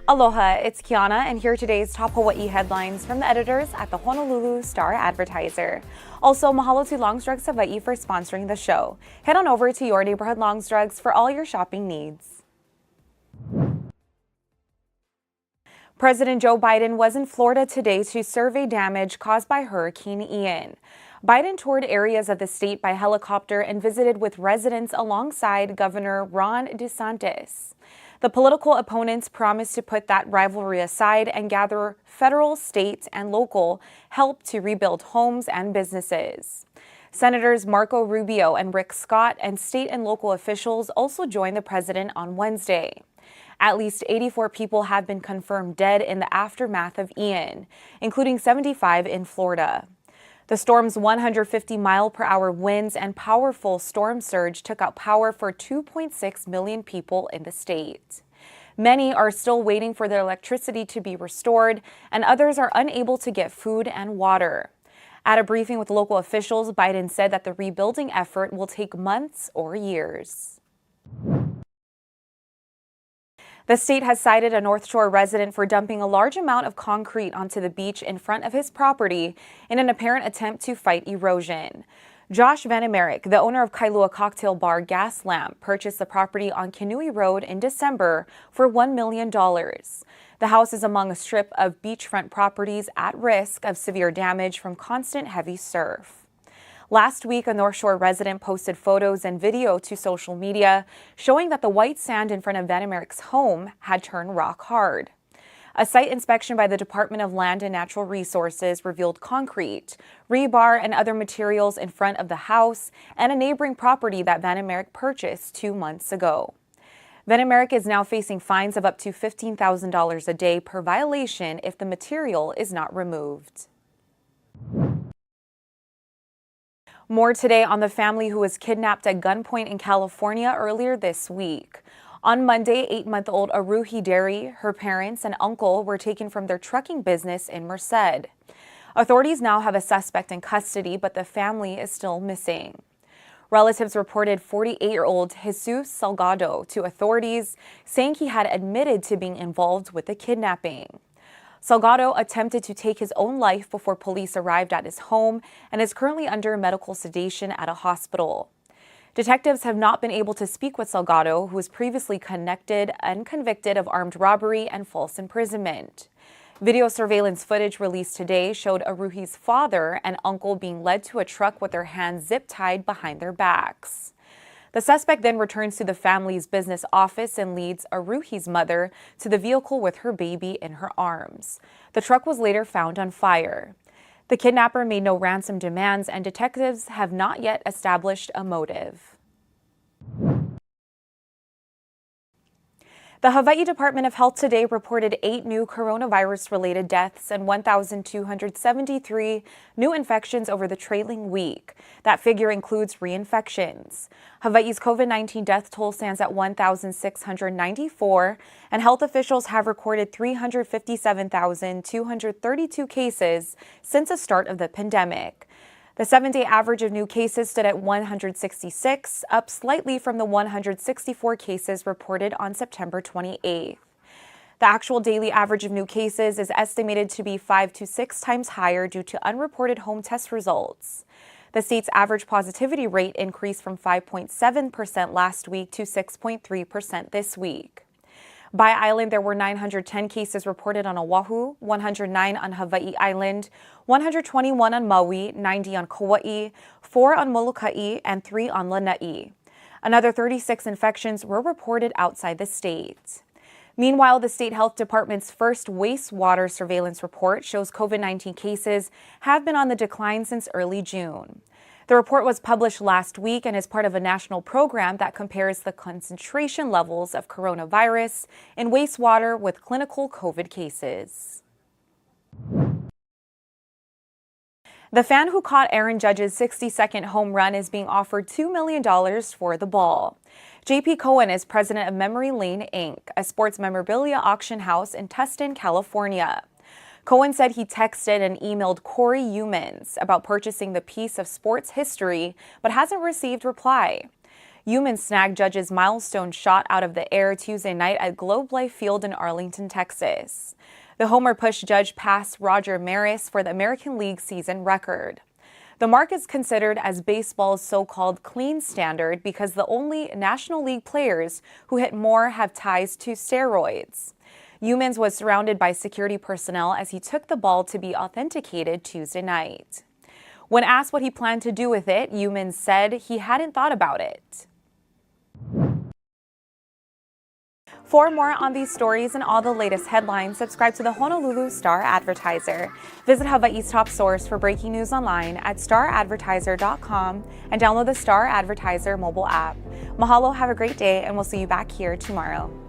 Aloha, it's Kiana, and here are today's top Hawaii headlines from the editors at the Honolulu Star-Advertiser. Also, mahalo to Longs Drugs Hawaii for sponsoring the show. Head on over to your neighborhood Longs Drugs for all your shopping needs. President Joe Biden was in Florida today to survey damage caused by Hurricane Ian. Biden toured areas of the state by helicopter and visited with residents alongside Governor Ron DeSantis. The political opponents promised to put that rivalry aside and gather federal, state, and local help to rebuild homes and businesses. Senators Marco Rubio and Rick Scott and state and local officials also joined the president on Wednesday. At least 84 people have been confirmed dead in the aftermath of Ian, including 75 in Florida. The storm's 150-mile-per-hour winds and powerful storm surge took out power for 2.6 million people in the state. Many are still waiting for their electricity to be restored, and others are unable to get food and water. At a briefing with local officials, Biden said that the rebuilding effort will take months or years. The state has cited a North Shore resident for dumping a large amount of concrete onto the beach in front of his property in an apparent attempt to fight erosion. Josh Van Emerick, the owner of Kailua Cocktail Bar Gas Lamp, purchased the property on Kinui Road in December for $1 million. The house is among a strip of beachfront properties at risk of severe damage from constant heavy surf. Last week, a North Shore resident posted photos and video to social media showing that the white sand in front of Van Emerick's home had turned rock hard. A site inspection by the Department of Land and Natural Resources revealed concrete, rebar, and other materials in front of the house and a neighboring property that Van Emerick purchased 2 months ago. Van Emerick is now facing fines of up to $15,000 a day per violation if the material is not removed. More today on the family who was kidnapped at gunpoint in California earlier this week. On Monday, 8-month-old Aruhi Derry, her parents, and uncle were taken from their trucking business in Merced. Authorities now have a suspect in custody, but the family is still missing. Relatives reported 48-year-old Jesus Salgado to authorities, saying he had admitted to being involved with the kidnapping. Salgado attempted to take his own life before police arrived at his home and is currently under medical sedation at a hospital. Detectives have not been able to speak with Salgado, who was previously connected and convicted of armed robbery and false imprisonment. Video surveillance footage released today showed Aruhi's father and uncle being led to a truck with their hands zip-tied behind their backs. The suspect then returns to the family's business office and leads Aruhi's mother to the vehicle with her baby in her arms. The truck was later found on fire. The kidnapper made no ransom demands, and detectives have not yet established a motive. The Hawaii Department of Health today reported 8 new coronavirus-related deaths and 1,273 new infections over the trailing week. That figure includes reinfections. Hawaii's COVID-19 death toll stands at 1,694, and health officials have recorded 357,232 cases since the start of the pandemic. The 7-day average of new cases stood at 166, up slightly from the 164 cases reported on September 28th. The actual daily average of new cases is estimated to be 5 to 6 times higher due to unreported home test results. The state's average positivity rate increased from 5.7% last week to 6.3% this week. By island, there were 910 cases reported on Oahu, 109 on Hawaii Island, 121 on Maui, 90 on Kauai, 4 on Molokai, and 3 on Lanai. Another 36 infections were reported outside the state. Meanwhile, the State Health Department's first wastewater surveillance report shows COVID-19 cases have been on the decline since early June. The report was published last week and is part of a national program that compares the concentration levels of coronavirus in wastewater with clinical COVID cases. The fan who caught Aaron Judge's 62nd home run is being offered $2 million for the ball. JP Cohen is president of Memory Lane, Inc., a sports memorabilia auction house in Tustin, California. Cohen said he texted and emailed Corey Humans about purchasing the piece of sports history, but hasn't received reply. Humans snagged Judge's milestone shot out of the air Tuesday night at Globe Life Field in Arlington, Texas. The homer pushed Judge past Roger Maris for the American League season record. The mark is considered as baseball's so-called clean standard because the only National League players who hit more have ties to steroids. Humans was surrounded by security personnel as he took the ball to be authenticated Tuesday night. When asked what he planned to do with it, Humans said he hadn't thought about it. For more on these stories and all the latest headlines, subscribe to the Honolulu Star-Advertiser. Visit Hawaii's top source for breaking news online at staradvertiser.com and download the Star-Advertiser mobile app. Mahalo, have a great day, and we'll see you back here tomorrow.